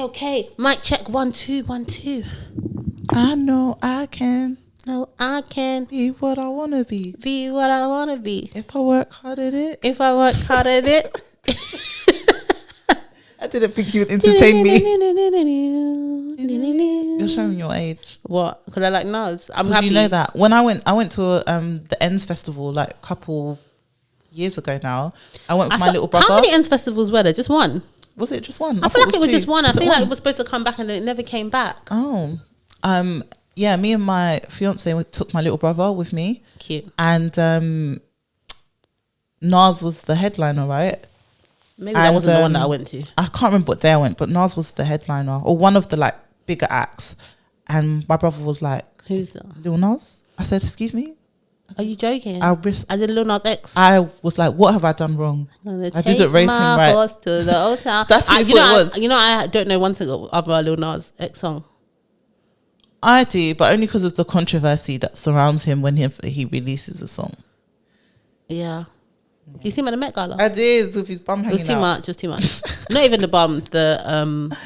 Okay. Mic check 1 2 1 2. I know I can. No, I can be what I wanna be. Be what I wanna be. If I work hard at it. If I work hard at it. I didn't think you would entertain me. You're showing your age. What? Because I like Nas. I'm happy. You know that when I went to the Ends Festival like a couple years ago now. I went with my little brother. How many Ends festivals were there? Just one? Was it just one? I feel like it was just one. I feel like one? it was supposed to come back and then it never came back. Oh, yeah. Me and my fiance took my little brother with me. Cute. And Nas was the headliner, right? Maybe that wasn't the one that I went to. I can't remember what day I went, but Nas was the headliner or one of the like bigger acts. And my brother was like, "Who's that? Lil Nas?" I said, "Excuse me." Are you joking? I did Lil Nas X. I was like, what have I done wrong? I didn't raise him right. Horse to the hotel. That's what it was. I don't know one single other Lil Nas X song. I do, but only because of the controversy that surrounds him when he releases a song. Yeah. You see him at the Met Gala? I did, with his bum hanging out. It was too much. Not even the bum, the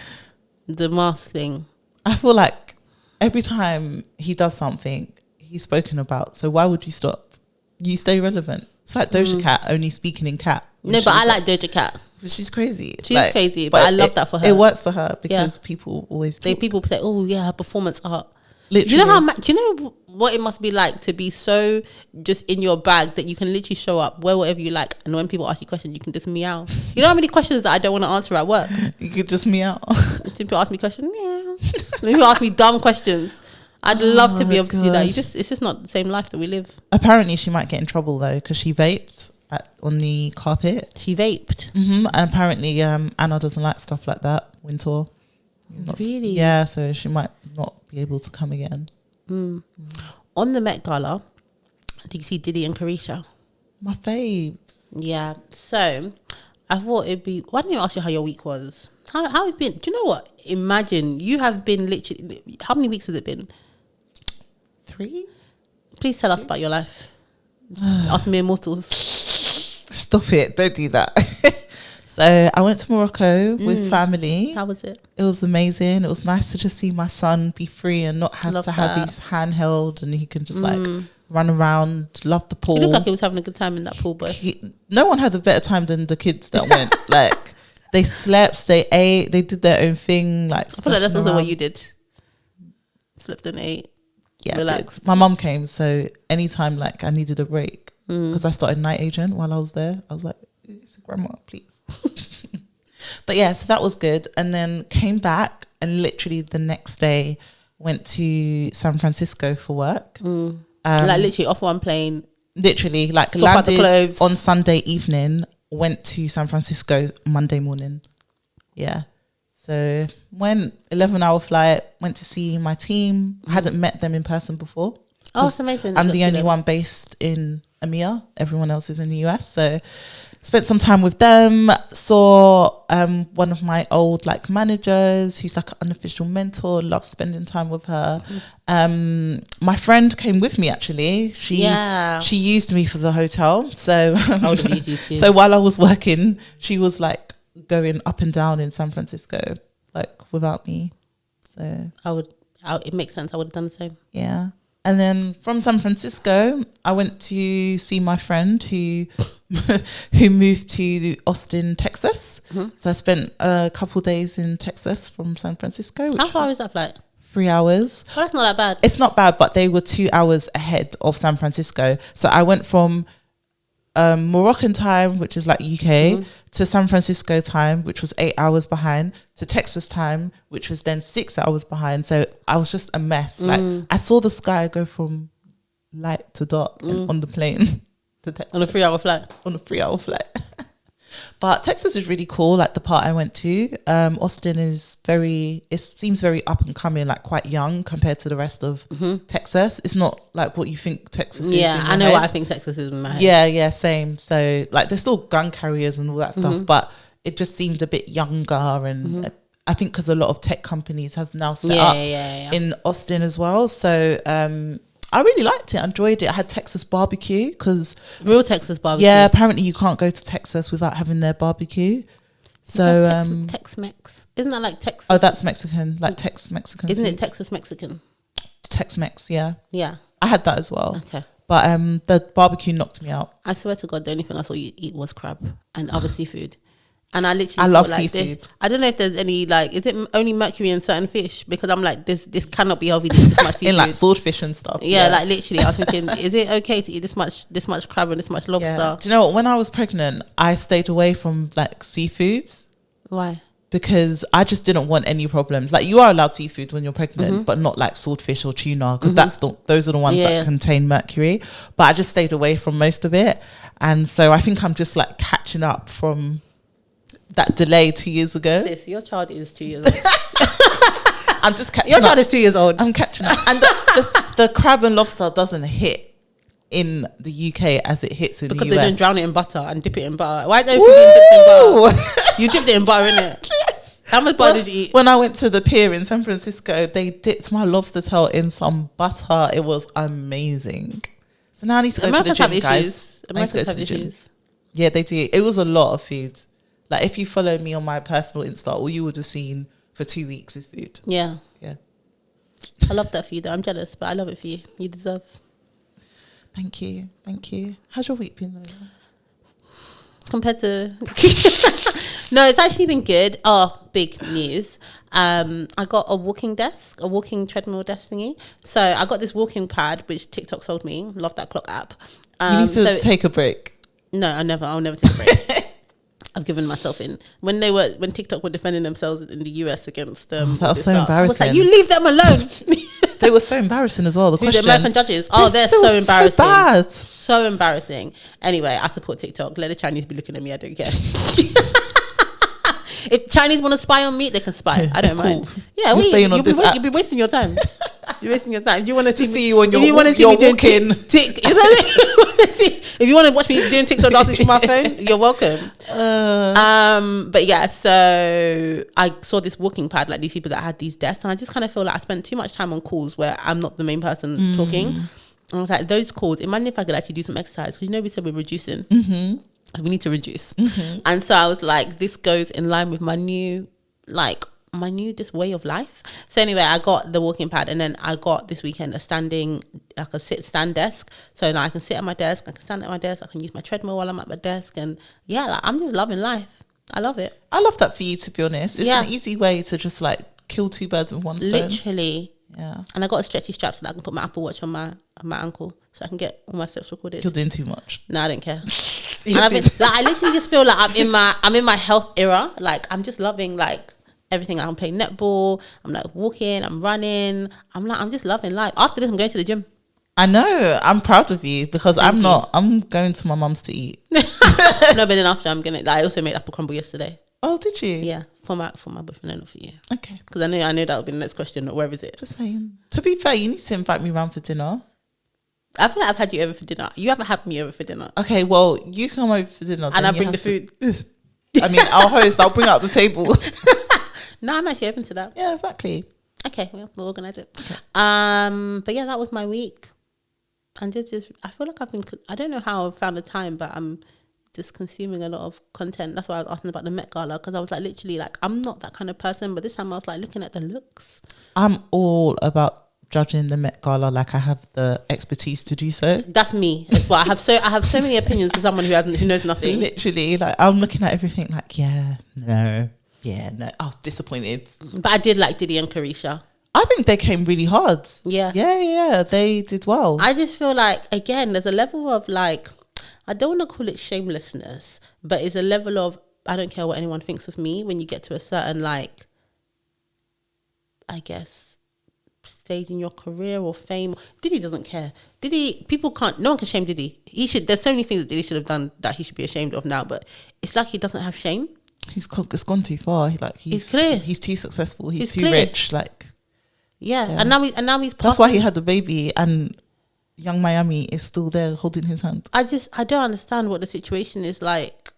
mask thing. I feel like every time he does something, he's spoken about. So why would you stop? You stay relevant. It's like Doja Cat only speaking in cat. No, but I like Doja Cat. She's crazy. She's crazy, but I love that for her. It works for her because people always people say, "Oh yeah, her performance art." Literally. Do you know what it must be like to be so just in your bag that you can literally show up, wear whatever you like, and when people ask you questions, you can just meow. You know how many questions that I don't want to answer at work? You could just meow. People ask me questions, meow. People ask me dumb questions. I'd love to be able to do that. It's just not the same life that we live. Apparently, she might get in trouble though because she vaped on the carpet. She vaped. And apparently, Anna doesn't like stuff like that. Wintour. Really? Yeah, so she might not be able to come again. On the Met Gala, did you see Diddy and Carisha? My faves. Yeah. So I thought it'd be. Why didn't I ask you how your week was? How it's been? Do you know what? Imagine you have been literally. How many weeks has it been? 3. Please tell us about your life. Us mere mortals. Stop it! Don't do that. So I went to Morocco with family. How was it? It was amazing. It was nice to just see my son be free and not have have his hand held, and he can just like run around. Love the pool. He looked like he was having a good time in that pool, but no one had a better time than the kids that went. Like they slept, they ate, they did their own thing. Like I feel like that's also what you did. Slept and ate. Yeah, relaxed. My mum came, so anytime like I needed a break because I started night agent while I was there. I was like, "Grandma, please." But yeah, so that was good. And then came back and literally the next day went to San Francisco for work. Like literally off one plane. Literally like landed on Sunday evening, went to San Francisco Monday morning. Yeah. So went 11-hour flight, went to see my team. I hadn't met them in person before. Oh, it's amazing. I'm the only one based in EMEA. Everyone else is in the US. So spent some time with them. Saw one of my old like managers. Who's like an unofficial mentor. Love spending time with her. My friend came with me actually. She used me for the hotel. So I would have used you too. So while I was working, she was like going up and down in San Francisco like without me. So it makes sense. I would have done the same. Yeah. And then from San Francisco, I went to see my friend who moved to Austin, Texas. So I spent a couple days in Texas from San Francisco. How far is that flight? 3 hours. Oh, that's not that bad. It's not bad, but they were 2 hours ahead of San Francisco. So I went from Moroccan time, which is like UK, to San Francisco time, which was 8 hours behind, to Texas time, which was then 6 hours behind. So I was just a mess. Like I saw the sky go from light to dark on the plane to Texas. On a 3 hour flight. On a 3 hour flight. But Texas is really cool. Like the part I went to, Austin is it seems very up and coming, like quite young compared to the rest of Texas. It's not like what you think Texas is. Yeah, I know what I think Texas is in my head. Yeah, same. So like there's still gun carriers and all that stuff, but it just seemed a bit younger and I think because a lot of tech companies have now set up in Austin as well. So I really liked it. I enjoyed it. I had Texas barbecue because real Texas barbecue. Yeah, apparently you can't go to Texas without having their barbecue. So Tex-Mex, isn't that like Texas? Oh, that's Mexican, like Tex-Mexican. Isn't food. it Texas Mexican? Tex-Mex, yeah. Yeah, I had that as well. Okay. But the barbecue knocked me out. I swear to God, the only thing I saw you eat was crab and other seafood. And I literally love like seafood. I don't know if there's any like, is it only mercury in certain fish? Because I'm like, this cannot be healthy to eat this much seafood. In like swordfish and stuff. Yeah, like literally, I was thinking, is it okay to eat this much crab and this much lobster? Yeah. Do you know what? When I was pregnant, I stayed away from like seafoods. Why? Because I just didn't want any problems. Like you are allowed seafood when you're pregnant, but not like swordfish or tuna, because those are the ones that contain mercury. But I just stayed away from most of it, and so I think I'm just like catching up from that delay 2 years ago. Sis, your child is 2 years old. I'm just catching Your up. child is 2 years old. I'm catching up. And the crab and lobster doesn't hit in the UK as it hits in the US. Because they don't drown it in butter and dip it in butter. Why don't you dip it in butter? You dipped it in butter, innit? How much butter did you eat? When I went to the pier in San Francisco, they dipped my lobster tail in some butter. It was amazing. So now I need to go to the gym, guys. Americans have issues. Yeah, they do. It was a lot of food. Like if you followed me on my personal Insta, all you would have seen for 2 weeks is food. Yeah. Yeah. I love that for you though. I'm jealous, but I love it for you. You deserve. Thank you. How's your week been, Lola? Compared to no, it's actually been good. Oh, big news. I got a walking treadmill desk thingy. So I got this walking pad which TikTok sold me. Love that clock app. You need to take a break. No, I'll never take a break. I've given myself in. When TikTok were defending themselves in the US against that was so embarrassing. I was like, you leave them alone. They were so embarrassing as well. The questions. The American judges. Oh, they're so embarrassing. So bad. So embarrassing. Anyway, I support TikTok. Let the Chinese be looking at me. I don't care. If Chinese want to spy on me, they can spy. I don't mind. Cool. Yeah, you'll be wasting your time. You're wasting your time. If you want to see you on your walking. If you want to watch me doing TikTok dances from my phone, you're welcome. But yeah, so I saw this walking pad, like these people that had these desks, and I just kind of feel like I spent too much time on calls where I'm not the main person talking. And I was like, those calls, imagine if I could actually do some exercise, because we said we're reducing. We need to reduce. And so I was like, this goes in line with my new just way of life. So anyway, I got the walking pad, and then I got this weekend a sit-stand desk. So now I can sit at my desk, I can stand at my desk, I can use my treadmill while I'm at my desk, and yeah, like, I'm just loving life. I love it. I love that for you, to be honest. It's an easy way to just like kill two birds with one stone. Literally. Yeah. And I got a stretchy strap so that I can put my Apple Watch on my ankle so I can get all my steps recorded. You're doing too much. No, I don't care. And I literally just feel like I'm in my health era. Like I'm just loving like everything. I'm playing netball. I'm like walking. I'm running. I'm just loving life. After this, I'm going to the gym. I know. I'm proud of you because I'm going to my mum's to eat. No, but then after I also made apple crumble yesterday. Oh, did you? Yeah, for my boyfriend and not for you. Okay. Because I know that would be the next question. Where is it? Just saying. To be fair, you need to invite me round for dinner. I feel like I've had you over for dinner. You haven't had me over for dinner. Okay, well, you come over for dinner. And I bring the food. I mean, I'll host. I'll bring out the table. No, I'm actually open to that. Yeah, exactly. Okay, well, we'll organise it. Okay. But yeah, that was my week. And I feel like I don't know how I've found the time, but I'm just consuming a lot of content. That's why I was asking about the Met Gala, because I was like, literally, like, I'm not that kind of person, but this time I was like looking at the looks. I'm all about judging the Met Gala, like I have the expertise to do so. That's me. But I have so many opinions for someone who knows nothing. Literally, like I'm looking at everything like, no. Oh, disappointed. But I did like Diddy and Carisha. I think they came really hard. Yeah, they did well. I just feel like, again, there's a level of like, I don't want to call it shamelessness, but it's a level of I don't care what anyone thinks of me when you get to a certain, like, I guess, stage in your career or fame. Diddy doesn't care. No one can shame Diddy. There's so many things that Diddy should have done that he should be ashamed of now, but it's like he doesn't have shame. It's gone too far. He's clear. He's too successful. He's too rich. Like, yeah. And now he's. That's why he had the baby, and Young Miami is still there holding his hand. I don't understand what the situation is like.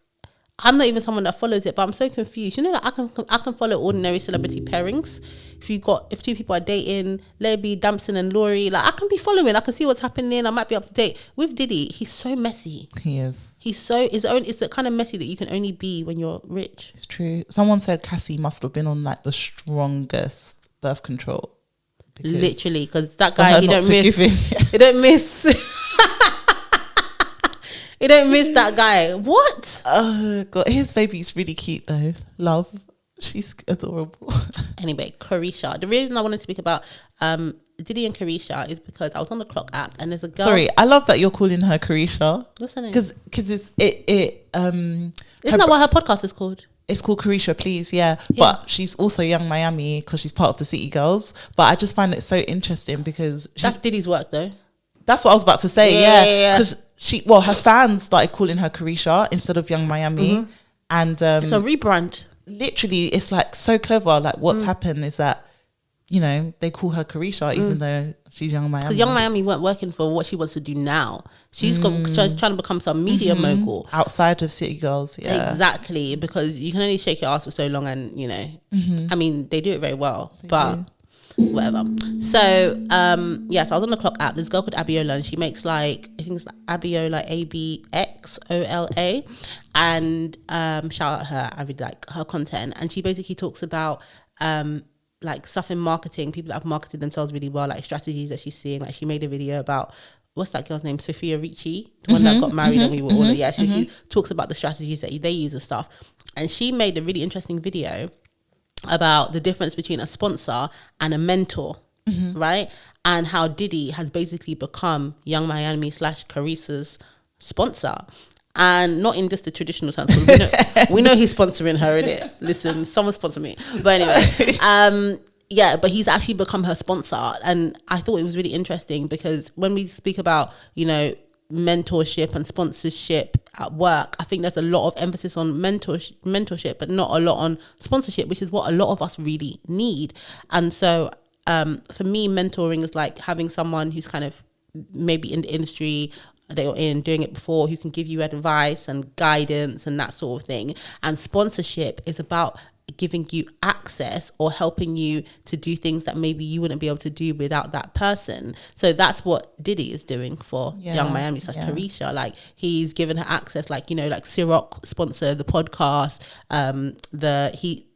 I'm not even someone that follows it, but I'm so confused. You know, like I can follow ordinary celebrity pairings. If two people are dating, Lady Damson and Laurie, like I can be following. I can see what's happening. I might be up to date. With Diddy, he's so messy. He is. It's the kind of messy that you can only be when you're rich. It's true. Someone said Cassie must have been on like the strongest birth control. Literally, because that guy, he don't miss. He don't miss. He don't miss that guy. What? Oh God, his baby's really cute though. Love, she's adorable. Anyway, Carisha. The reason I want to speak about Diddy and Carisha is because I was on the Clock app and there's a girl. Sorry, I love that you're calling her Carisha. What's her name? Because isn't that what her podcast is called? It's called Carisha, please, yeah. But she's also Young Miami because she's part of the City Girls. But I just find it so interesting because that's Diddy's work though. That's what I was about to say, yeah. Because her fans started calling her Carisha instead of Young Miami. And it's a rebrand. Literally, it's like so clever. Like what's happened is that, you know, they call her Carisha even though she's Young Miami. Because Young Miami weren't working for what she wants to do now. She's trying to become some media mogul. Outside of City Girls, yeah. Exactly, because you can only shake your ass for so long and, you know, I mean, they do it very well, but whatever. So, yes, I was on the Clock app. This girl called Abiola and she makes like, I think it's like Abiola, ABXOLA. And shout out her, I really like her content. And she basically talks about like stuff in marketing, people that have marketed themselves really well, like strategies that she's seeing. Like she made a video about, what's that girl's name? Sophia Ricci, the one that got married and we were all, so she talks about the strategies that they use and stuff. And she made a really interesting video about the difference between a sponsor and a mentor, right? And how Diddy has basically become Young Miami / Carissa's sponsor. And not in just the traditional sense. We know he's sponsoring her, innit? Listen, someone sponsor me. But anyway, but he's actually become her sponsor. And I thought it was really interesting because when we speak about, you know, mentorship and sponsorship at work, I think there's a lot of emphasis on mentorship, but not a lot on sponsorship, which is what a lot of us really need. And so for me, mentoring is like having someone who's kind of maybe in the industry that you're in, doing it before, who can give you advice and guidance and that sort of thing. And sponsorship is about giving you access or helping you to do things that maybe you wouldn't be able to do without that person. So that's what Diddy is doing for Young Miami / Carisha. Like he's given her access, like, you know, like Ciroc sponsored the podcast.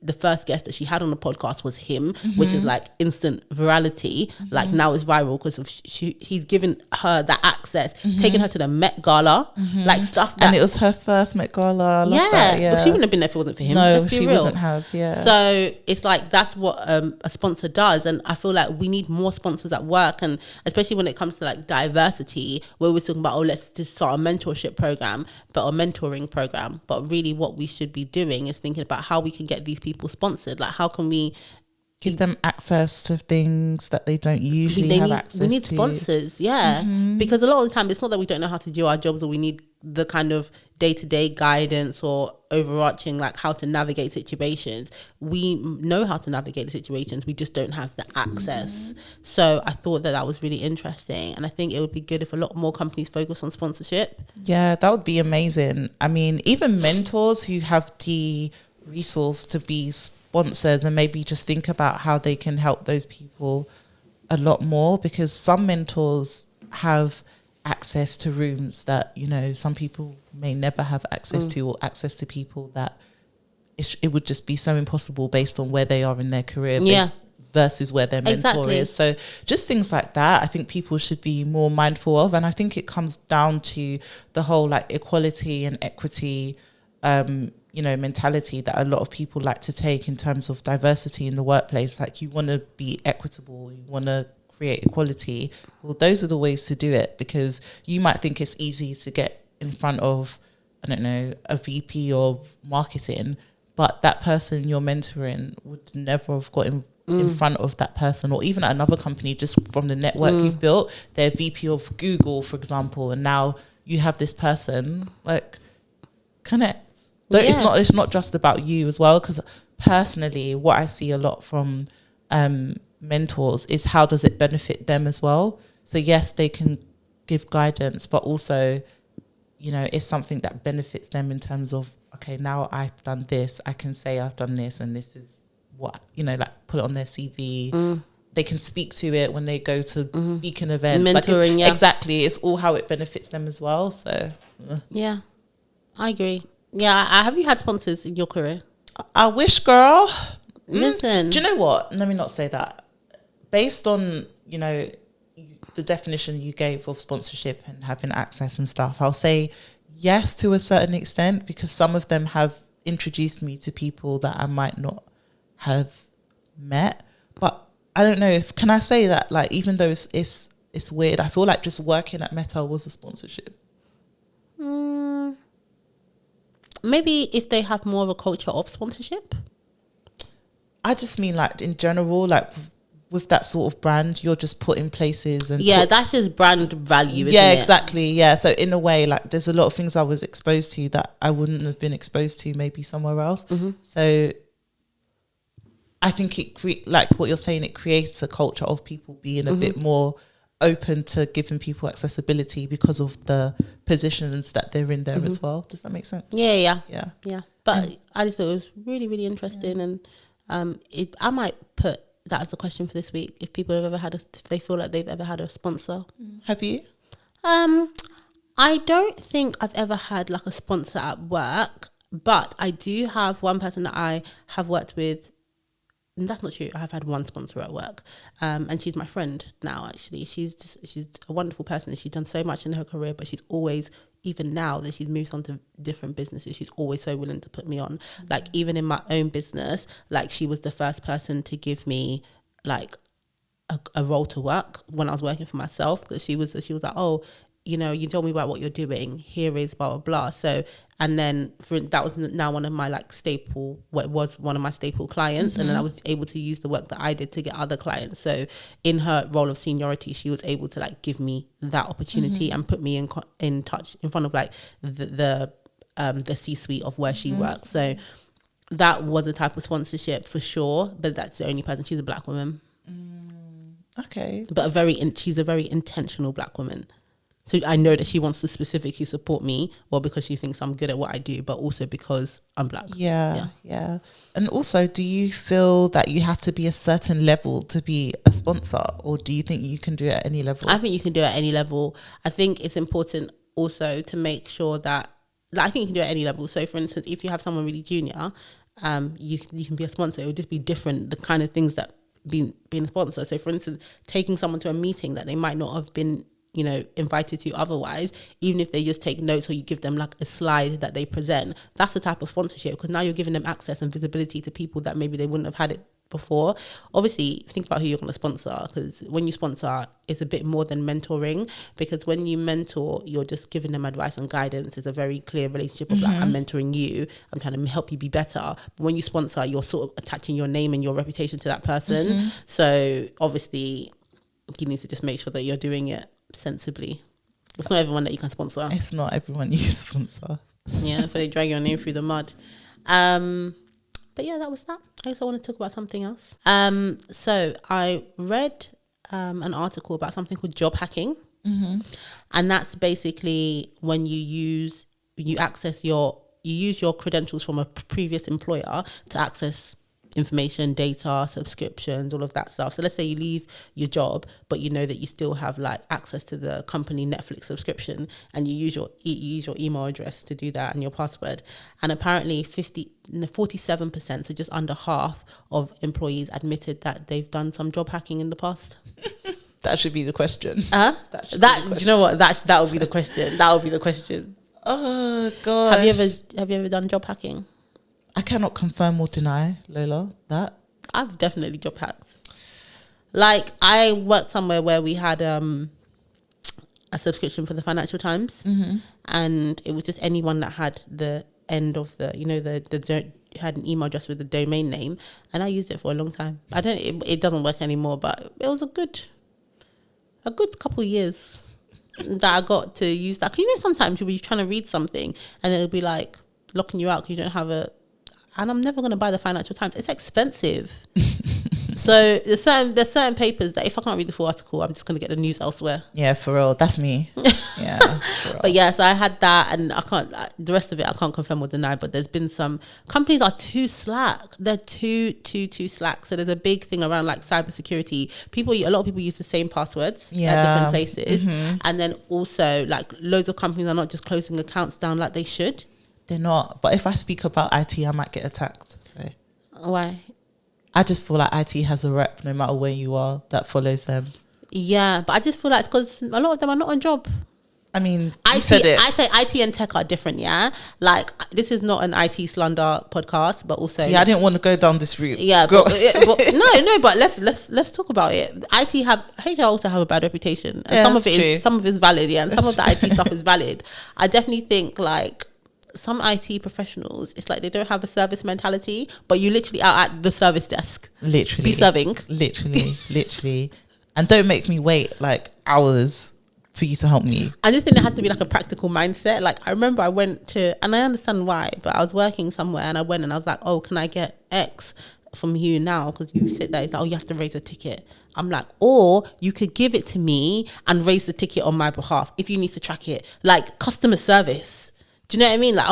The first guest that she had on the podcast was him, which is like instant virality. Like now it's viral because of he's given her that access, taken her to the Met Gala, like stuff that, and it was her first Met Gala. But she wouldn't have been there if it wasn't for him. No, she wouldn't have. Yeah. So it's like that's what a sponsor does, and I feel like we need more sponsors at work, and especially when it comes to like diversity, where we're talking about let's just start a mentorship program, but a mentoring program. But really, what we should be doing is thinking about how we can get these people sponsored. Like, how can we give them access to things that they don't usually have access to? We need sponsors, because a lot of the time it's not that we don't know how to do our jobs, or we need the kind of day-to-day guidance or overarching like how to navigate situations. We know how to navigate the situations, we just don't have the access. So I thought that was really interesting, and I think it would be good if a lot more companies focus on sponsorship. Yeah, that would be amazing. I mean, even mentors who have the resource to be sponsors, and maybe just think about how they can help those people a lot more, because some mentors have access to rooms that, you know, some people may never have access to, or access to people that it would just be so impossible based on where they are in their career versus where their mentor is. So just things like that I think people should be more mindful of. And I think it comes down to the whole like equality and equity you know, mentality that a lot of people like to take in terms of diversity in the workplace. Like, you want to be equitable, you want to create equality. Well, those are the ways to do it, because you might think it's easy to get in front of, I don't know, a VP of marketing, but that person you're mentoring would never have got in front of that person, or even at another company, just from the network you've built. They're VP of Google, for example, and now you have this person. Like, connect. It's not just about you as well, because personally what I see a lot from mentors is how does it benefit them as well. So yes, they can give guidance, but also, you know, it's something that benefits them in terms of okay, now I've done this, I can say I've done this, and this is what, like put it on their CV. They can speak to it when they go to speaking events. Mentoring, yeah. Exactly. It's all how it benefits them as well. So, yeah, I agree. Yeah, have you had sponsors in your career? I wish, girl. Listen. Do you know what? Let me not say that. Based on, the definition you gave of sponsorship and having access and stuff, I'll say yes to a certain extent, because some of them have introduced me to people that I might not have met. But I don't know can I say that, like, even though it's weird, I feel like just working at Meta was a sponsorship. Maybe if they have more of a culture of sponsorship. I just mean, like, in general, like with that sort of brand, you're just put in places and that's just brand value, isn't yeah, it? exactly. Yeah, so in a way, like, there's a lot of things I was exposed to that I wouldn't have been exposed to maybe somewhere else. So I think like what you're saying, it creates a culture of people being a bit more open to giving people accessibility because of the positions that they're in there as well. Does that make sense? Yeah. But I just thought it was really, really interesting, and I might put that as the question for this week. If people have ever had if they feel like they've ever had a sponsor. Have you? I don't think I've ever had like a sponsor at work, but I do have one person that I have worked with. And that's not true. I have had one sponsor at work, and she's my friend now. Actually, she's a wonderful person. She's done so much in her career, but she's always, even now that she's moved on to different businesses, she's always so willing to put me on. Like, even in my own business, like, she was the first person to give me like a role to work when I was working for myself. That she was like, oh, you told me about what you're doing. Here is blah blah blah. So, and then that was now one of my like was one of my staple clients, and then I was able to use the work that I did to get other clients. So, in her role of seniority, she was able to like give me that opportunity and put me in touch in front of like the C-suite of where she works. So, that was a type of sponsorship for sure. But that's the only person. She's a black woman. Okay, but she's a very intentional black woman. So I know that she wants to specifically support me, well, because she thinks I'm good at what I do, but also because I'm black. Yeah. And also, do you feel that you have to be a certain level to be a sponsor, or do you think you can do it at any level? I think you can do it at any level. I think it's important also to make sure that, I think you can do it at any level. So, for instance, if you have someone really junior, you can be a sponsor. It would just be different, the kind of things that being a sponsor. So, for instance, taking someone to a meeting that they might not have been invited to otherwise, even if they just take notes or you give them like a slide that they present, that's the type of sponsorship, because now you're giving them access and visibility to people that maybe they wouldn't have had it before. Obviously, think about who you're going to sponsor, because when you sponsor, it's a bit more than mentoring, because when you mentor, you're just giving them advice and guidance. It's a very clear relationship of like, I'm mentoring you, I'm trying to help you be better. But when you sponsor, you're sort of attaching your name and your reputation to that person. So obviously, you need to just make sure that you're doing it sensibly. It's not everyone that you can sponsor. It's not everyone you can sponsor. Yeah, if they drag your name through the mud. But yeah, that was that. I also want to talk about something else. So I read an article about something called job hacking, and that's basically when you use your credentials from a previous employer to access information, data, subscriptions, all of that stuff. So let's say you leave your job, but you know that you still have like access to the company Netflix subscription, and you use your email address to do that and your password. And apparently 47%, so just under half of employees admitted that they've done some job hacking in the past. That should be the question. You know what? That would be the question. That would be the question. Oh God. Have you ever done job hacking? I cannot confirm or deny, Lola, that. I've definitely job hacked. Like, I worked somewhere where we had a subscription for the Financial Times, and it was just anyone that had the end of had an email address with the domain name, and I used it for a long time. It doesn't work anymore, but it was a good couple of years that I got to use that. 'Cause sometimes you'll be trying to read something and it'll be like locking you out because you don't have and I'm never going to buy the Financial Times. It's expensive. So there's certain papers that if I can't read the full article, I'm just going to get the news elsewhere. Yeah, for real. That's me. Yeah. For real. But yeah, so I had that, and I can't. The rest of it, I can't confirm or deny. But there's been some companies are too slack. They're too slack. So there's a big thing around like cybersecurity. A lot of people use the same passwords at different places, and then also like loads of companies are not just closing accounts down like they should. They're not. But if I speak about IT, I might get attacked. So why? I just feel like IT has a rep no matter where you are that follows them. Yeah, but I just feel like it's because a lot of them are not on job. I mean, I say IT and tech are different, yeah? Like, this is not an IT slander podcast, but also... See, I didn't want to go down this route. Yeah, but let's talk about it. HR also have a bad reputation. And some of it is valid, yeah, and some of the IT stuff is valid. I definitely think, like, some IT professionals, it's like they don't have a service mentality, but you literally are at the service desk. Literally. Be serving. Literally. And don't make me wait, like, hours for you to help me. I just think there has to be like a practical mindset. Like I remember I went to, and I understand why, but I was working somewhere and I went and I was like, oh, can I get X from you now? Because you sit there, it's like, oh, you have to raise a ticket. I'm like, or you could give it to me and raise the ticket on my behalf if you need to track it. Like customer service. Do you know what I mean? Like,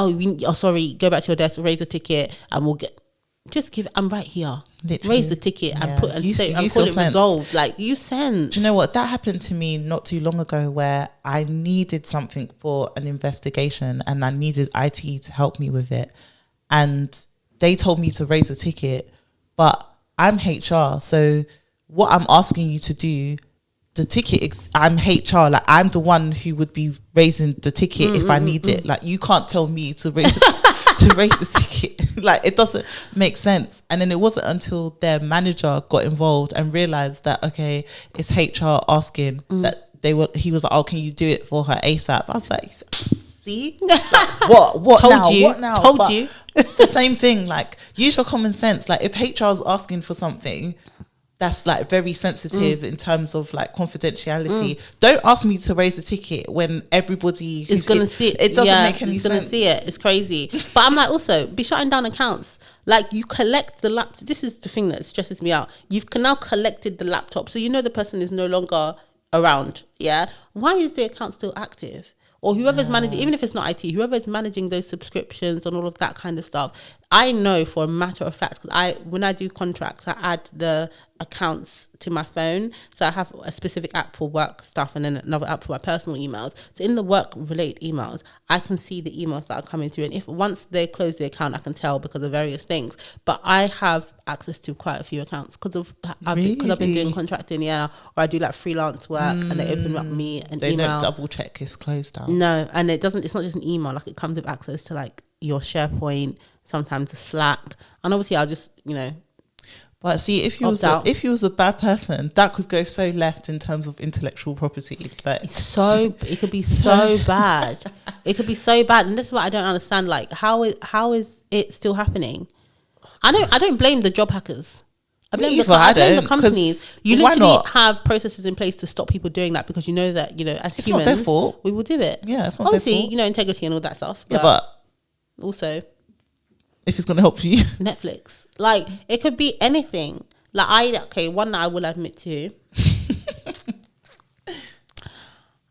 oh, sorry, go back to your desk, raise the ticket and we'll get... Just give it. I'm right here. Literally. Raise the ticket and put and say and call it resolved. Like use sense. Do you know what? That happened to me not too long ago, where I needed something for an investigation and I needed IT to help me with it, and they told me to raise a ticket, but I'm HR, so what I'm asking you to do, the ticket. I'm HR. Like I'm the one who would be raising the ticket if I need it. Like you can't tell me to raise. To raise the ticket. Like it doesn't make sense. And then it wasn't until their manager got involved and realized that okay, it's HR asking that he was like, oh, can you do it for her ASAP? I was like, see, like, what told now? You. What now? Told you. It's the same thing. Like use your common sense. Like if HR is asking for something that's like very sensitive in terms of like confidentiality, don't ask me to raise a ticket when everybody is going to see it. It doesn't make any sense. It's going to see it. It's crazy. But I'm like, also be shutting down accounts. Like you collect the laptop. This is the thing that stresses me out. You've now collected the laptop, so you know the person is no longer around. Yeah. Why is the account still active? Or whoever's managing, even if it's not IT, whoever's managing those subscriptions and all of that kind of stuff, I know for a matter of fact, because when I do contracts, I add the accounts to my phone. So I have a specific app for work stuff and then another app for my personal emails. So in the work related emails, I can see the emails that are coming through. And if once they close the account, I can tell because of various things. But I have access to quite a few accounts because I've been doing contracting, or I do like freelance work and they open up me an they email. Don't double check it's closed down. No, and it's not just an email, like it comes with access to like your SharePoint, sometimes the Slack. And obviously I'll just, But see, if you was a bad person, that could go so left in terms of intellectual property. But it could be so bad. It could be so bad, and this is what I don't understand. Like, how is it still happening? I don't blame the job hackers. I blame the companies. You literally have processes in place to stop people doing that because you know that as it's humans, not their fault. We will do it. Yeah, it's not obviously their fault. Integrity and all that stuff. But also, if it's going to help you, Netflix, like it could be anything. Like one that I will admit to.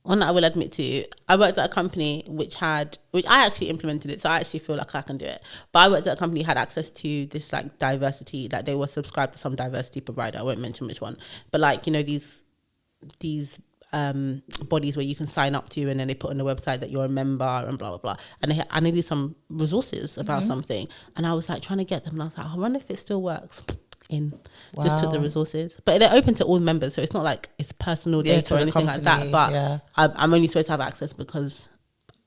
I worked at a company which I actually implemented it, so I actually feel like I can do it. But I worked at a company had access to this like diversity, like they were subscribed to some diversity provider. I won't mention which one, but like these bodies where you can sign up to, and then they put on the website that you're a member and blah blah blah. And I needed some resources about something, and I was like trying to get them, and I was like, I wonder if it still works. Just took the resources, but they're open to all members, so it's not like it's personal data or anything like that. But I'm only supposed to have access because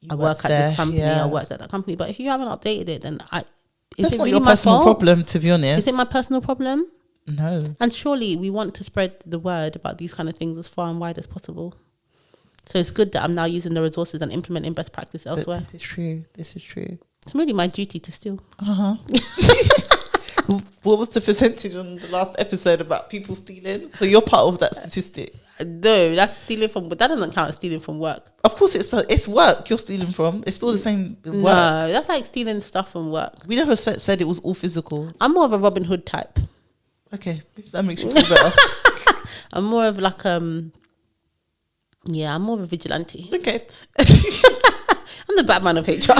I work at this company. I worked at that company. But if you haven't updated it, then that's not your personal problem, to be honest. Is it my personal problem? No. And surely we want to spread the word about these kind of things as far and wide as possible. So it's good that I'm now using the resources and implementing best practice elsewhere. This is true. It's really my duty to steal. What was the percentage on the last episode about people stealing? So you're part of that statistic. No, that's stealing from, but that doesn't count as stealing from work. Of course, it's work you're stealing from. It's still the same work. No, that's like stealing stuff from work. We never said it was all physical. I'm more of a Robin Hood type. Okay, if that makes you feel better. I'm more of like I'm more of a vigilante. Okay. I'm the Batman of HR.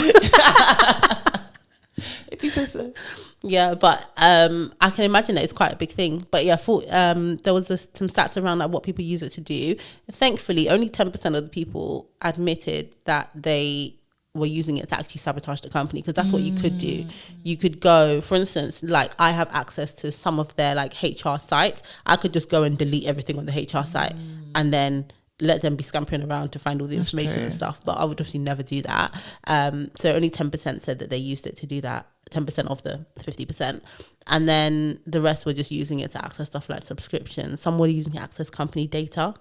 If you say so. Yeah, but I can imagine that it's quite a big thing. But yeah, there was some stats around like what people use it to do. Thankfully, only 10% of the people admitted that they were using it to actually sabotage the company, because that's what you could do. You could go, for instance, like I have access to some of their like HR sites. I could just go and delete everything on the HR site and then let them be scampering around to find all the information and stuff. But I would obviously never do that. So only 10% said that they used it to do that. 10% of the 50%. And then the rest were just using it to access stuff like subscriptions. Some were using it to access company data,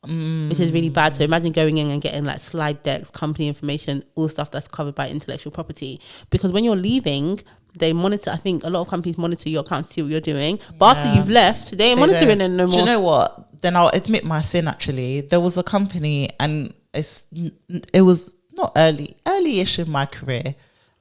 which is really bad. So imagine going in and getting like slide decks, company information, all stuff that's covered by intellectual property. Because when you're leaving, they monitor. I think a lot of companies monitor your account to see what you're doing. But after you've left, they ain't monitoring it no more. Do you know what? Then I'll admit my sin, actually. There was a company, and it was not early-ish in my career.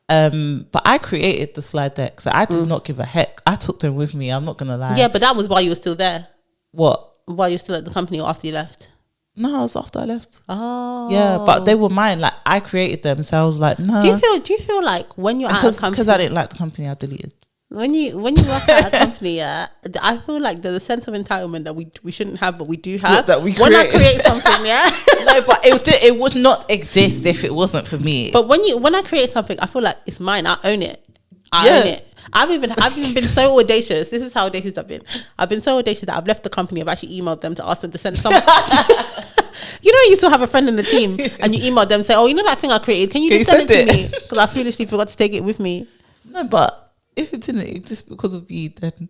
But I created the slide deck, so I did not give a heck. I took them with me. I'm not gonna lie. Yeah, but that was while you were still there. What? While you're still at the company or after you left? No, it was after I left. Oh, yeah, but they were mine. Like I created them, so I was like, no. Do you feel like when you're at a company, because I didn't like the company, I deleted. When you work at a company, I feel like there's a sense of entitlement that we shouldn't have, but we do have. Yeah, that we when I create something, no, but it would not exist if it wasn't for me. But when I create something, I feel like it's mine. I own it. I own it. I've even been so audacious. This is how audacious I've been. I've been so audacious that I've left the company. I've actually emailed them to ask them to send something. You know, you still have a friend in the team, and you email them, say, "Oh, you know that thing I created? Can you just send it to me?" Because I foolishly forgot to take it with me. No, but if it didn't exist because of you, then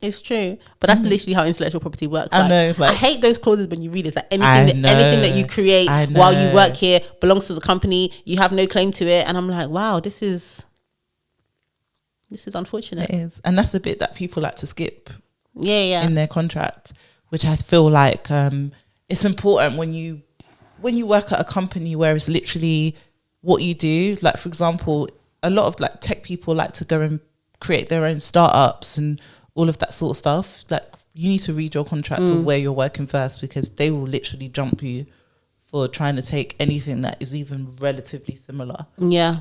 it's true. But that's literally how intellectual property works. I know. I hate those clauses when you read it. Like anything that you create while you work here belongs to the company. You have no claim to it. And I'm like, wow, this is unfortunate. It is, and that's the bit that people like to skip. Yeah. In their contract, which I feel like it's important when you work at a company where it's literally what you do. Like, for example, a lot of like tech people like to go and create their own startups and all of that sort of stuff. Like, you need to read your contract of where you're working first, because they will literally jump you for trying to take anything that is even relatively similar. Yeah.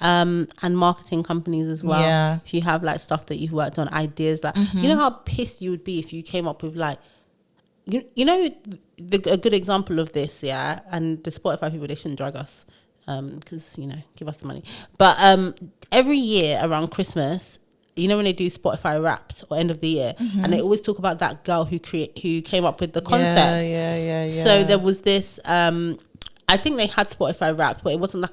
And marketing companies as well. Yeah. If you have like stuff that you've worked on, ideas, like you know how pissed you would be if you came up with like, you know, a good example of this, and the Spotify people, they shouldn't drag us, because, you know, give us the money. But every year around Christmas, you know, when they do Spotify Wrapped or end of the year, and they always talk about that girl who came up with the concept. Yeah. So there was this. I think they had Spotify Wrapped, but it wasn't like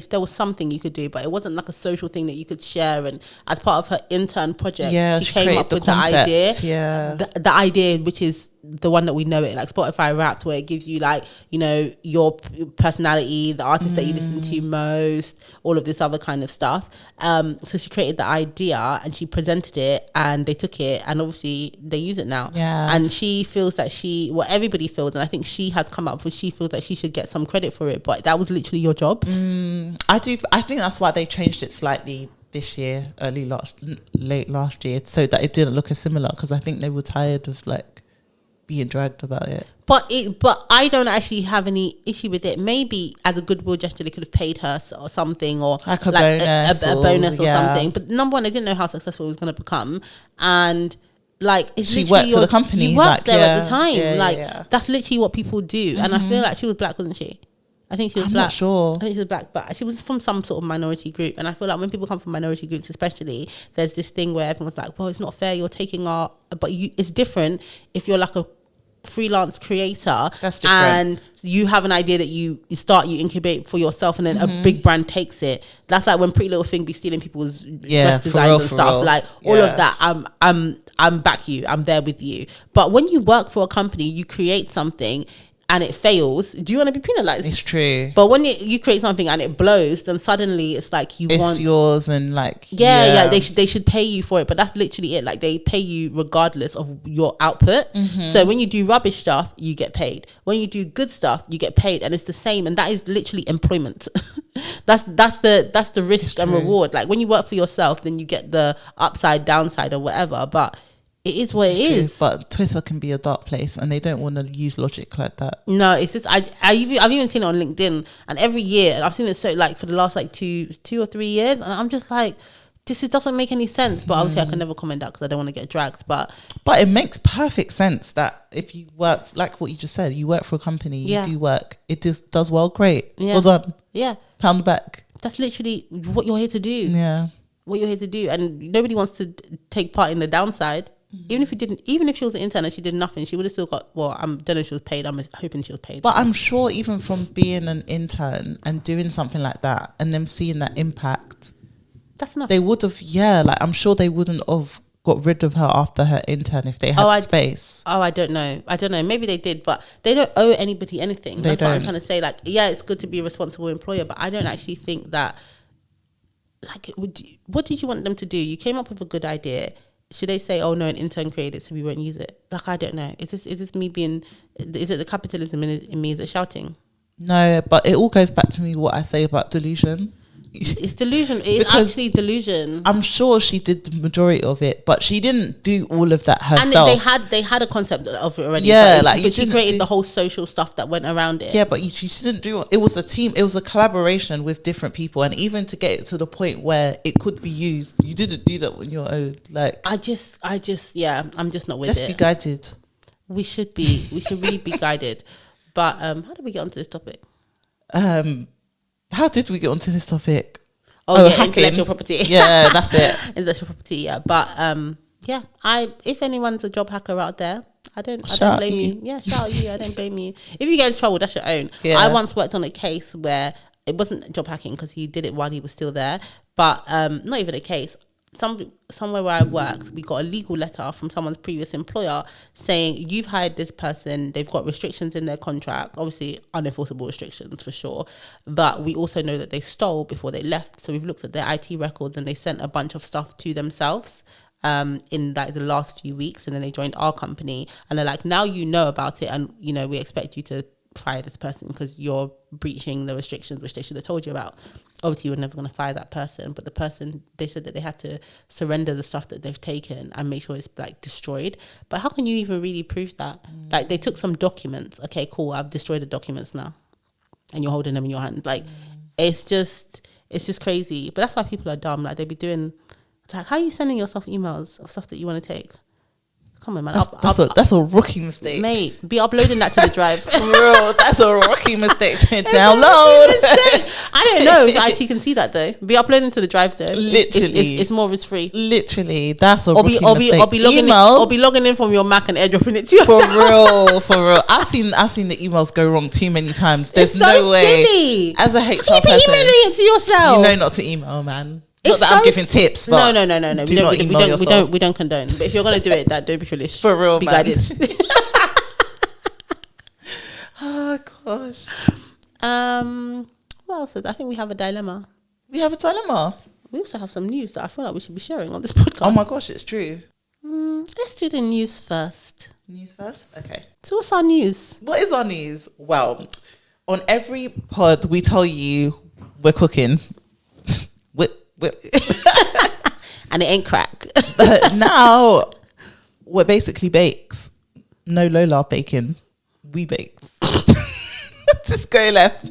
there was something you could do, but it wasn't like a social thing that you could share. And as part of her intern project, she came up with the idea. Yeah. The idea, which is the one that we know it, like Spotify Wrapped, where it gives you like, you know, your personality, the artist that you listen to most, all of this other kind of stuff. So she created the idea and she presented it, and they took it, and obviously they use it now. Yeah. And she feels that everybody feels, and I think she has come up with, she feels that she should get some credit for it, but that was literally your job. I think that's why they changed it slightly this year, late last year, so that it didn't look as similar, because I think they were tired of like being dragged about it. But I don't actually have any issue with it. Maybe as a goodwill gesture, they could have paid her or something, or like a bonus or something. But number one, they didn't know how successful it was going to become, and like she worked for the company. You worked there at the time. That's literally what people do. And I feel like she was black, wasn't she? I think she was black. Not sure. I think she was black, but she was from some sort of minority group. And I feel like when people come from minority groups, especially, there's this thing where everyone's like, well, it's not fair, you're taking our... But it's different if you're like a freelance creator. That's different. And you have an idea that you incubate for yourself, and then a big brand takes it. That's like when Pretty Little Thing be stealing people's dress designs and stuff. Real. Like all of that, I'm back you. I'm there with you. But when you work for a company, you create something and it fails, do you want to be penalized? It's true. But when you create something and it blows, then suddenly it's like it's yours, and like they should pay you for it. But that's literally it. Like, they pay you regardless of your output. So when you do rubbish stuff, you get paid. When you do good stuff, you get paid, and it's the same. And that is literally employment. That's the risk and reward. Like when you work for yourself, then you get the upside, downside, or whatever. But it is what it is. But Twitter can be a dark place, and they don't want to use logic like that. No, it's just I've even seen it on LinkedIn, and every year I've seen it so like for the last like two or 3 years, and I'm just like, this doesn't make any sense. But obviously I can never comment that because I don't want to get dragged. But it makes perfect sense that if you work, like what you just said, you work for a company, you do work, it just does well, great. Yeah. Well done. Yeah. Pound the back. That's literally what you're here to do. Yeah. What you're here to do. And nobody wants to take part in the downside. Even if she was an intern and she did nothing, she would have still got, well, I don't know if she was paid. I'm hoping she was paid. But I'm sure even from being an intern and doing something like that and them seeing that impact, that's enough. They would have, like I'm sure they wouldn't have got rid of her after her intern if they had space. I don't know. Maybe they did, but they don't owe anybody anything. That's what I'm trying to say. Like, yeah, it's good to be a responsible employer, but I don't actually think that, like, what did you want them to do? You came up with a good idea. Should they say, oh no, an intern created it, so we won't use it? Like, I don't know. Is this me being, is it the capitalism in me? Is it shouting? No, but it all goes back to me what I say about delusion. It's delusion. It's actually delusion. I'm sure she did the majority of it, but she didn't do all of that herself. And they had a concept of it already. Yeah, but she created the whole social stuff that went around it. Yeah, but she didn't do. It was a team. It was a collaboration with different people, and even to get it to the point where it could be used, you didn't do that on your own. Like I just, yeah, I'm just not with let's it. Let's be guided. We should be. We should really be guided. But how did we get onto this topic? How did we get onto this topic? Oh yeah, intellectual property. Yeah, that's it. Intellectual property, yeah. But yeah, if anyone's a job hacker out there, I don't blame you. Yeah, shout out you. I don't blame you. If you get in trouble, that's your own. Yeah. I once worked on a case where it wasn't job hacking because he did it while he was still there, but not even a case. Somewhere where I worked, we got a legal letter from someone's previous employer saying, you've hired this person, they've got restrictions in their contract, obviously unenforceable restrictions for sure, but we also know that they stole before they left. So we've looked at their IT records and they sent a bunch of stuff to themselves in like the last few weeks, and then they joined our company and they're like, now you know about it, and you know we expect you to fire this person because you're breaching the restrictions which they should have told you about. Obviously, we're never going to fire that person, but the person, they said that they had to surrender the stuff that they've taken and make sure it's like destroyed. But how can you even really prove that? Like, they took some documents. Okay, cool, I've destroyed the documents now, and you're holding them in your hand. Like, it's just crazy. But that's why people are dumb. Like, they be doing, like, how are you sending yourself emails of stuff that you want to take? Come on, man. That's a rookie mistake. Mate, be uploading that to the drive. For real, that's a rookie mistake to download. I don't know if IT can see that though. Be uploading to the drive though. Literally. It's more risk free. Literally, that's a rookie mistake. Or be logging in from your Mac and airdropping it to yourself. For real. I've seen the emails go wrong too many times. There's it's so no way. Silly. As a HR person, emailing it to yourself. You know not to email, man. Not that I'm giving tips, but no. We don't condone. But if you're gonna do it, don't be foolish. For real, be man. guided. Oh gosh. What else? I think we have a dilemma. We have a dilemma. We also have some news that I feel like we should be sharing on this podcast. Oh my gosh, it's true. Let's do the news first. News first? Okay. So what's our news? What is our news? Well, on every pod we tell you we're cooking. And it ain't crack. But now we're basically bakes. No Lola baking. We bakes. Just go left.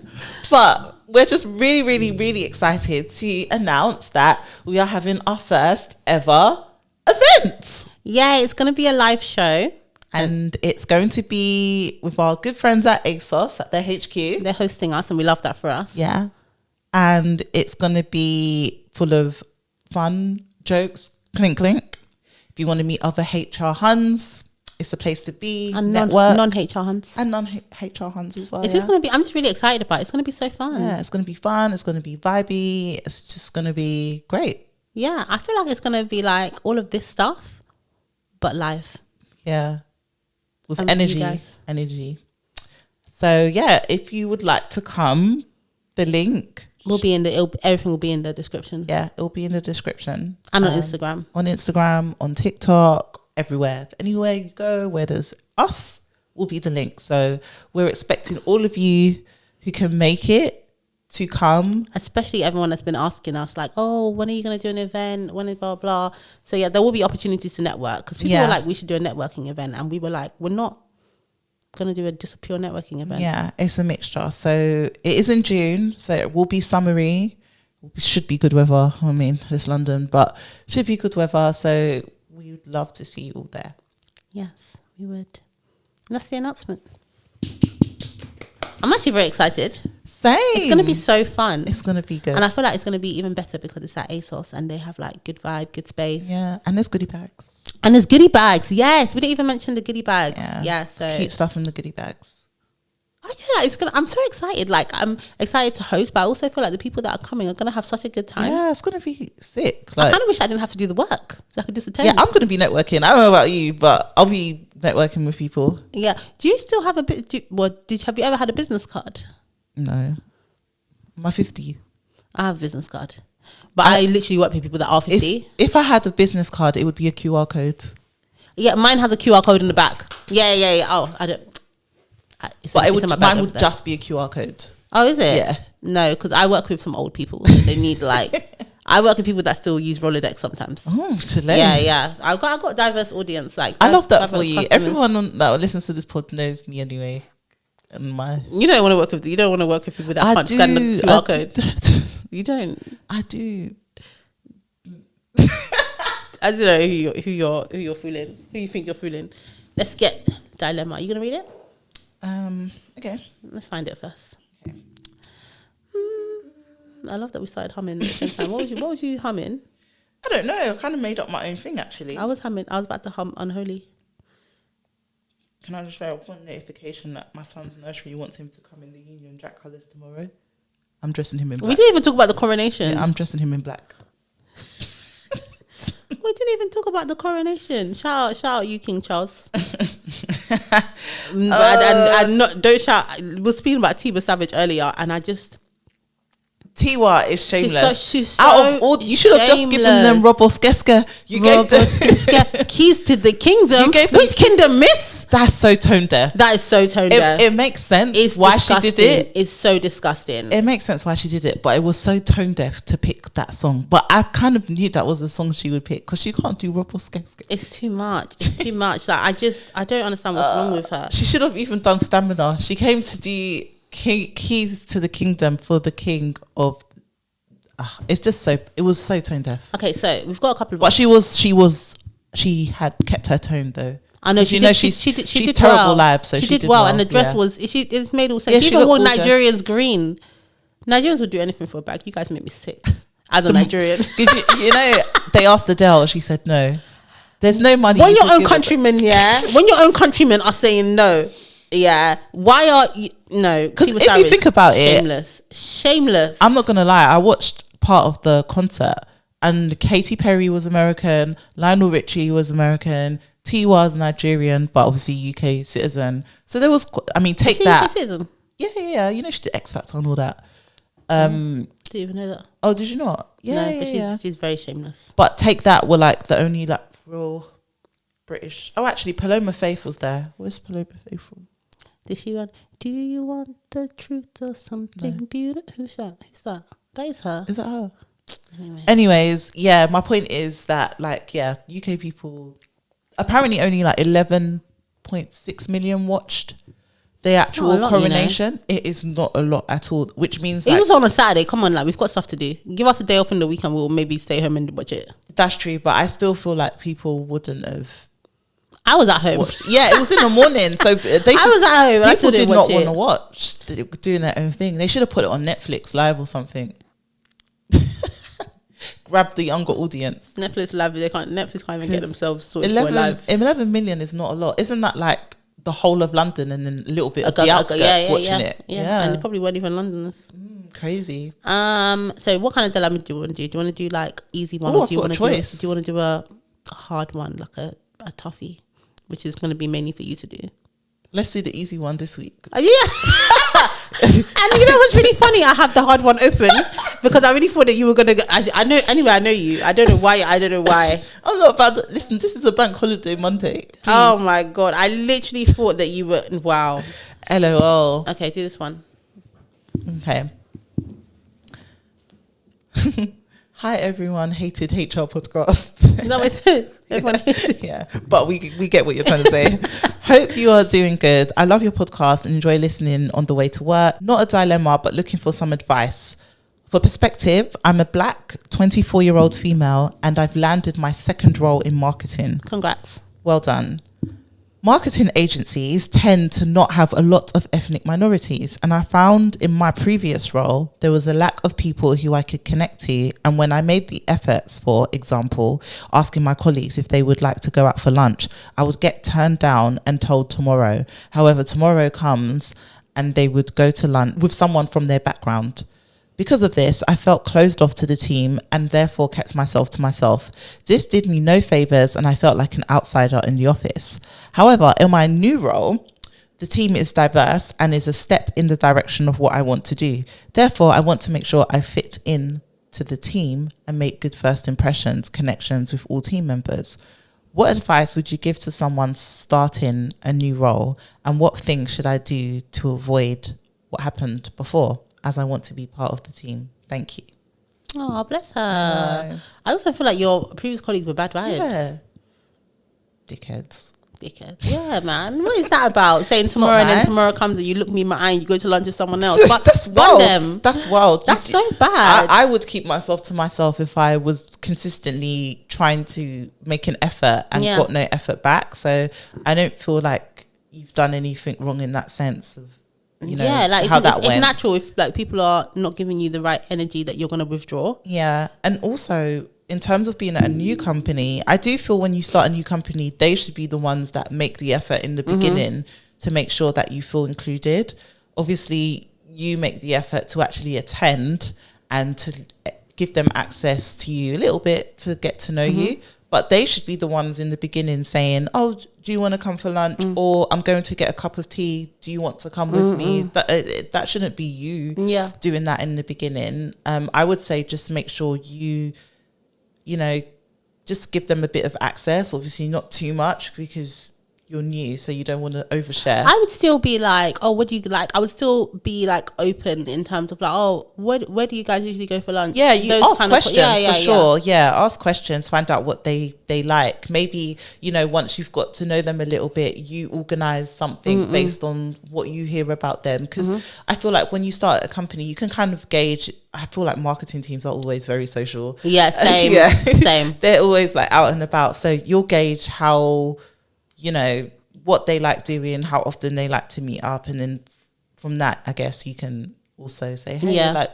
But we're just really, really, really excited to announce that we are having our first ever event. Yeah, it's going to be a live show. And it's going to be with our good friends at ASOS at their HQ. They're hosting us and we love that for us. Yeah. And it's going to be full of fun, jokes, clink. If you want to meet other HR Huns, it's the place to be. And non-HR Huns. And non-HR Huns as well. It's just going to be, I'm just really excited about it. It's going to be so fun. Yeah, it's going to be fun. It's going to be vibey. It's just going to be great. Yeah, I feel like it's going to be like all of this stuff, but live. Yeah. With energy. So yeah, if you would like to come, the link will be everything will be in the description. Yeah, it'll be in the description. And on Instagram. On Instagram, on TikTok, everywhere. Anywhere you go where there's us will be the link. So we're expecting all of you who can make it to come. Especially everyone that's been asking us, like, oh, when are you going to do an event? When is blah, blah. So, yeah, there will be opportunities to network. Because people were like, we should do a networking event. And we were like, we're not going to do just a pure networking event. Yeah, it's a mixture. So, it is in June. So, it will be summery. It should be good weather. I mean, it's London. But should be good weather. So, we would love to see you all there. Yes, we would. And that's the announcement. I'm actually very excited. Same. It's going to be so fun. It's going to be good. And I feel like it's going to be even better because it's at ASOS and they have like good vibe, good space. Yeah. And there's goodie bags. And there's goodie bags. Yes. We didn't even mention the goodie bags. Yeah. So cute stuff in the goodie bags. I feel like I'm so excited. Like, I'm excited to host, but I also feel like the people that are coming are going to have such a good time. Yeah, it's going to be sick. Like, I kind of wish I didn't have to do the work so I could just attend. Yeah, I'm going to be networking. I don't know about you, but I'll be networking with people. Yeah. Do you still have have you ever had a business card? No. My 50. I have a business card. But I literally work with people that are 50. If I had a business card, it would be a QR code. Yeah, mine has a QR code in the back. Yeah. Oh, I don't. Mine would just be a QR code. Oh, is it? Yeah. No, because I work with some old people. So they need like... I work with people that still use Rolodex sometimes. Oh, Chile. Yeah. I've got a diverse audience. Like, I love that for you. Customers. Everyone that listens to this pod knows me anyway. And you don't want to work with people that can't scan the QR code. You don't. I do. I don't know who you're fooling. Who you think you're fooling? Let's get dilemma. Are you gonna read it? Okay. Let's find it first. Okay. I love that we started humming at the same time. What was you humming? I don't know. I kind of made up my own thing actually. I was about to hum Unholy. Can I just share one notification that my son's nursery wants him to come in the Union Jack colours tomorrow? I'm dressing him in black. We didn't even talk about the coronation. Yeah, I'm dressing him in black. We didn't even talk about the coronation. Shout out you, King Charles. Don't shout. We were speaking about Tiba Savage earlier, and I just... Tiwa is shameless. She's so out of all, you should have just given them Roboskeska. You gave them keys to the kingdom. You gave them Which kingdom, miss? That's so tone deaf. That is so tone deaf. It makes sense why disgusting. She did it. It's so disgusting. It makes sense why she did it, but it was so tone deaf to pick that song. But I kind of knew that was the song she would pick because she can't do Roboskeska. It's too much. It's too much. Like I don't understand what's wrong with her. She should have even done Stamina. She came to do keys to the kingdom for the king of. It's just so. It was so tone deaf. Okay, so we've got a couple of. But she had kept her tone though. I know she did terrible well. live, so she did well, and the dress was. It's made all sense. Yeah, she even wore Nigerians green. Nigerians would do anything for a bag. You guys make me sick as a Nigerian. you know, they asked Adele. She said no. There's no money. When your own countrymen, when your own countrymen are saying no. Yeah, why are you no? Because if you think about shameless. I'm not gonna lie. I watched part of the concert, and Katy Perry was American, Lionel Richie was American, T was Nigerian, but obviously UK citizen. So there was, take that. Citizen? Yeah. You know, she did X Factor and all that. Didn't even know that. Oh, did you not? Yeah, no, but she's very shameless. But Take That were like the only like real British. Oh, actually, Paloma Faith was there. Where's Paloma Faith from? Did she run? Do you want the truth or something beautiful? Who's that? That is her. Is that her? Anyways, yeah, my point is that UK people apparently only 11.6 million watched the actual coronation. You know? It is not a lot at all, which means it was on a Saturday. Come on, we've got stuff to do. Give us a day off in the weekend. We'll maybe stay home and watch it. That's true, but I still feel like people wouldn't have. I was at home. Yeah, it was in the morning, so I was at home. People did not want to watch. They were doing their own thing. They should have put it on Netflix Live or something. Grab the younger audience. Netflix Live. Netflix can't even get themselves sorted for live. 11 million is not a lot. Isn't that like the whole of London and then a little bit of the outskirts watching it? Yeah, and they probably weren't even Londoners. Crazy. So what kind of dilemma do you want to do? Do you want to do like easy one, or do you want to do a hard one, like a toughie, which is going to be mainly for you to do? Let's do the easy one this week. Yeah. And you know what's really funny? I have the hard one open because I really thought that you were going to go. I know you. I don't know why. I'm not about to, listen, this is a bank holiday Monday. Please. Oh my God. I literally thought that you were. Wow. LOL. Okay, do this one. Okay. Hi everyone, hated HR podcast. No, it is. Everyone hates it. Yeah, but we get what you're trying to say. Hope you are doing good. I love your podcast and enjoy listening on the way to work. Not a dilemma, but looking for some advice. For perspective, I'm a black 24-year-old female and I've landed my second role in marketing. Congrats. Well done. Marketing agencies tend to not have a lot of ethnic minorities, and I found in my previous role there was a lack of people who I could connect to, and when I made the efforts, for example, asking my colleagues if they would like to go out for lunch, I would get turned down and told tomorrow. However, tomorrow comes and they would go to lunch with someone from their background. Because of this, I felt closed off to the team and therefore kept myself to myself. This did me no favours and I felt like an outsider in the office. However, in my new role, the team is diverse and is a step in the direction of what I want to do. Therefore, I want to make sure I fit in to the team and make good first impressions, connections with all team members. What advice would you give to someone starting a new role, and what things should I do to avoid what happened before, as I want to be part of the team? Thank you. Oh, bless her. I also feel like your previous colleagues were bad vibes. Yeah. Dickheads. Yeah, man. What is that about? Saying tomorrow and then tomorrow comes and you look me in my eye and you go to lunch with someone else. But That's wild. That's wild. That's so bad. I would keep myself to myself if I was consistently trying to make an effort and got no effort back. So I don't feel like you've done anything wrong in that sense of, you know, how that went. It's natural if like people are not giving you the right energy that you're going to withdraw. Yeah. And also, in terms of being at a new company, I do feel when you start a new company, they should be the ones that make the effort in the beginning to make sure that you feel included. Obviously, you make the effort to actually attend and to give them access to you a little bit to get to know you. But they should be the ones in the beginning saying, oh, do you want to come for lunch? Or I'm going to get a cup of tea. Do you want to come with me? That shouldn't be you doing that in the beginning. I would say just make sure you know, just give them a bit of access. Obviously not too much because you're new, so you don't want to overshare. I would still be like, oh, what do you like? I would still be like open in terms of like, oh, where do you guys usually go for lunch? Yeah, you ask questions for sure. Yeah, ask questions, find out what they like. Maybe, you know, once you've got to know them a little bit, you organize something based on what you hear about them. Because I feel like when you start a company, you can kind of gauge. I feel like marketing teams are always very social. Yeah, same. Same. They're always like out and about. So you'll gauge how, you know, what they like doing, how often they like to meet up. And then from that, I guess you can also say, hey, like,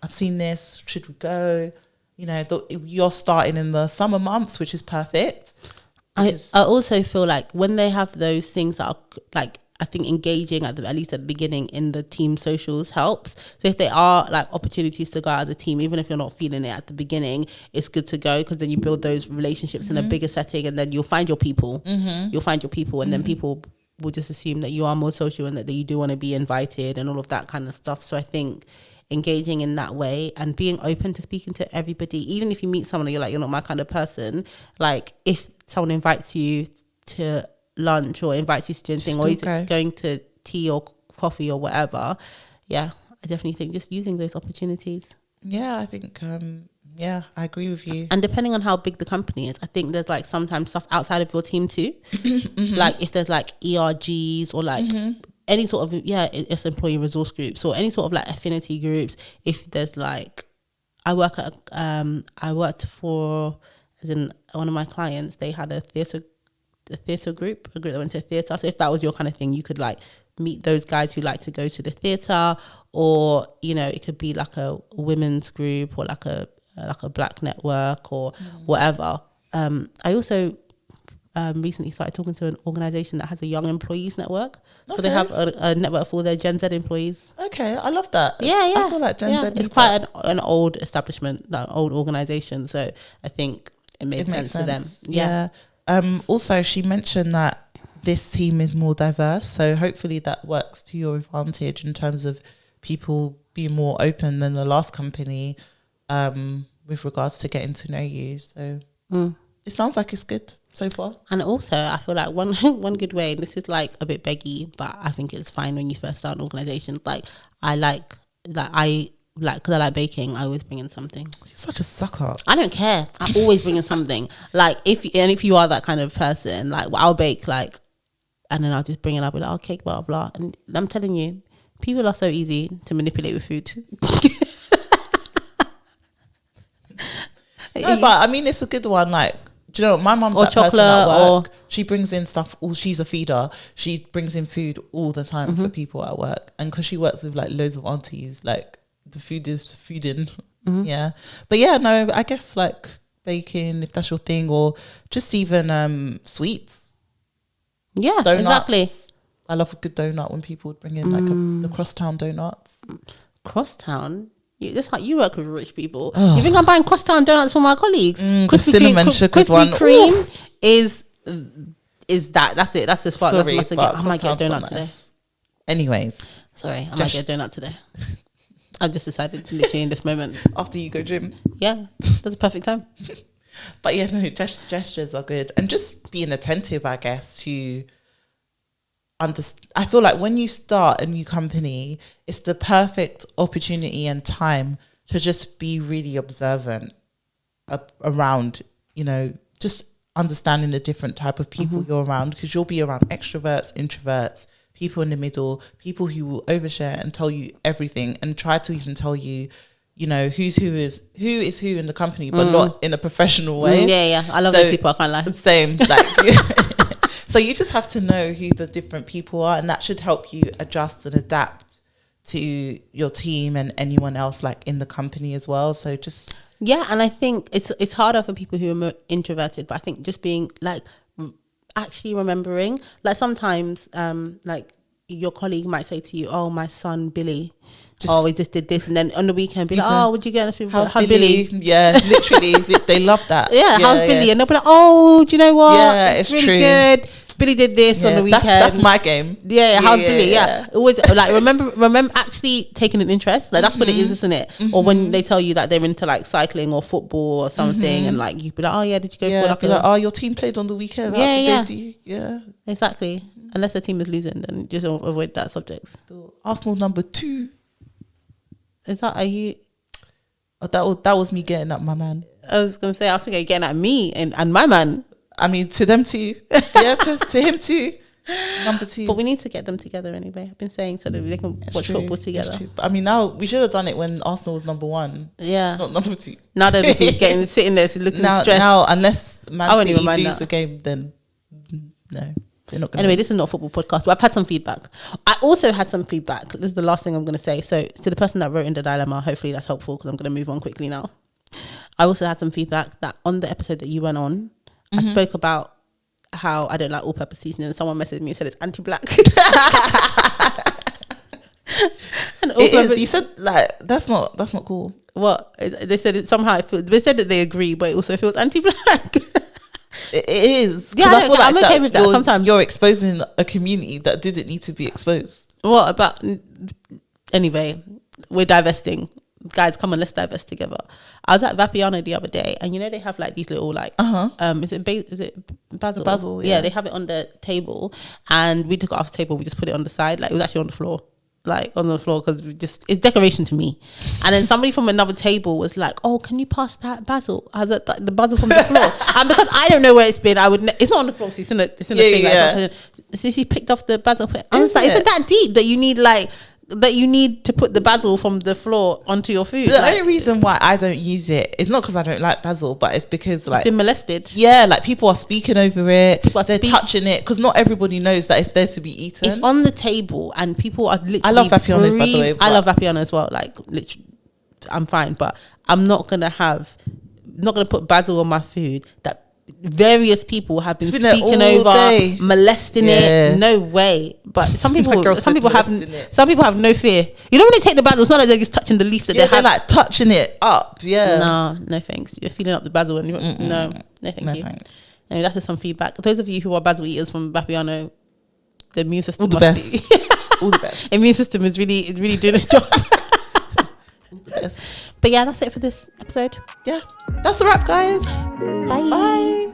I've seen this, should we go? You know, you're starting in the summer months, which is perfect. I also feel like when they have those things that are like, I think engaging at least at the beginning in the team socials helps. So if there are like opportunities to go out as a team, even if you're not feeling it at the beginning, it's good to go because then you build those relationships in a bigger setting, and then you'll find your people. You'll find your people, and then people will just assume that you are more social and that you do want to be invited and all of that kind of stuff. So I think engaging in that way and being open to speaking to everybody, even if you meet someone and you're like, you're not my kind of person, like if someone invites you to lunch or invites you to do anything, or he's going to tea or coffee or whatever, I definitely think just using those opportunities. I think I agree with you. And depending on how big the company is, I think there's like sometimes stuff outside of your team too. Like if there's like ERGs or like any sort of it's employee resource groups or any sort of like affinity groups. If there's like I worked for, as in one of my clients, they had a theatre group that went to theatre. So if that was your kind of thing, you could like meet those guys who like to go to the theatre, or you know, it could be like a women's group or like a black network or whatever. I also recently started talking to an organisation that has a young employees network. So they have a network for their Gen Z employees. Okay, I love that. Yeah. I feel like Gen Z. It's quite an old establishment, an old organisation. So I think it made sense for them. Yeah. Also, she mentioned that this team is more diverse, so hopefully that works to your advantage in terms of people being more open than the last company with regards to getting to know you. So it sounds like it's good so far. And also, I feel like one good way, and this is like a bit beggy, but I think it's fine when you first start an organisation. Like I like, because I like baking, I always bring in something. You're such a sucker. I don't care. I always bring in something. Like, if you are that kind of person, like, I'll bake, like, and then I'll just bring it up with like, oh, cake, blah, blah. And I'm telling you, people are so easy to manipulate with food. No, but I mean, it's a good one. Like, do you know, my mum's or that chocolate, person at work. or she brings in stuff. She's a feeder. She brings in food all the time for people at work, and because she works with like loads of aunties, like the food is feeding. Yeah, but yeah, no, I guess like baking, if that's your thing, or just even sweets. Yeah, donuts. Exactly. I love a good donut when people would bring in like the crosstown donuts. Crosstown. That's how you work with rich people. You think I'm buying crosstown donuts for my colleagues? The cinnamon sugar one. Cream is that's it. That's as far. Sorry, that's I might get a donut today. Anyways, sorry, I might get a donut today. I've just decided literally in this moment. After you go gym. Yeah, that's a perfect time. But yeah, no, gestures are good, and just being attentive, I guess, to understand. I feel like when you start a new company, it's the perfect opportunity and time to just be really observant around, you know, just understanding the different type of people you're around, because you'll be around extroverts, introverts, people in the middle, people who will overshare and tell you everything and try to even tell you, you know, who is who in the company, but not in a professional way. Yeah. I love those people. I can't lie. Same. Like, so you just have to know who the different people are, and that should help you adjust and adapt to your team and anyone else like in the company as well. So just and I think it's harder for people who are more introverted, but I think just being like actually remembering, like sometimes like your colleague might say to you, oh, my son Billy, we just did this, and then on the weekend be like, oh, would you get us? How's Billy? Yeah, literally, they love that. How's Billy? And they'll be like, oh, do you know what? Yeah, it's really good. Billy did this on the weekend. That's my game. How's Billy? Yeah, always like remember actually taking an interest. Like that's what it is, isn't it? Or when they tell you that they're into like cycling or football or something, and like you be like, oh yeah, did you go for like oh, your team played on the weekend? Yeah, exactly. Unless the team is losing, then just avoid that subject. Arsenal number 2. Is that, are you? Oh, that was me getting at my man. I was gonna say, I was thinking getting at me and my man. I mean, to them too. Yeah, to him too. Number 2. But we need to get them together anyway. I've been saying so that they can watch football together. But I mean, now we should have done it when Arsenal was number 1. Yeah, not number 2. Now they'll be sitting there looking stressed. Now, unless Man City lose the game, then no. Anyway, this is not a football podcast, but I've had some feedback. I also had some feedback. This is the last thing I'm going to say. So to the person that wrote in the dilemma, hopefully that's helpful, because I'm going to move on quickly now. I also had some feedback that on the episode that you went on, I spoke about how I don't like all-purpose seasoning, and someone messaged me and said it's anti-black. And it is. You said like that's not cool. What? They said it somehow. They said that they agree, but it also feels anti-black. It is. Yeah, I'm okay with that. Sometimes you're exposing a community that didn't need to be exposed. What about? Anyway, we're divesting. Guys, come on, let's divest together. I was at Vapiano the other day, and you know they have like these little like is it basil? Basil, yeah, they have it on the table, and we took it off the table. We just put it on the side, like it was actually on the floor. Because it's decoration to me. And then somebody from another table was like, oh, can you pass that basil? I was like, the basil from the floor. And because I don't know where it's been, it's not on the floor, so it's in a thing. Yeah. So she picked off the basil. I was like, is it that deep that you need to put the basil from the floor onto your food? The only reason why I don't use it is not because I don't like basil, but it's because like it's been molested. Yeah, like people are speaking over it, they're touching it, because not everybody knows that it's there to be eaten. It's on the table and people are literally. I love Vapianos, by the way. I love Vapiano as well. Like literally, I'm fine, but I'm not gonna put basil on my food that various people have been speaking over, molesting it. No way. But some people have no fear. You know when they take the basil, it's not like they're just touching the leaf that they're like touching it up. Yeah. No thanks. You're feeling up the basil and no thank you. Thanks. Anyway, that's just some feedback. Those of you who are basil eaters from Vapiano, the immune system all the best. All the best. Immune system is really doing its job. All the best. But yeah, that's it for this episode. Yeah, that's a wrap, guys. Bye.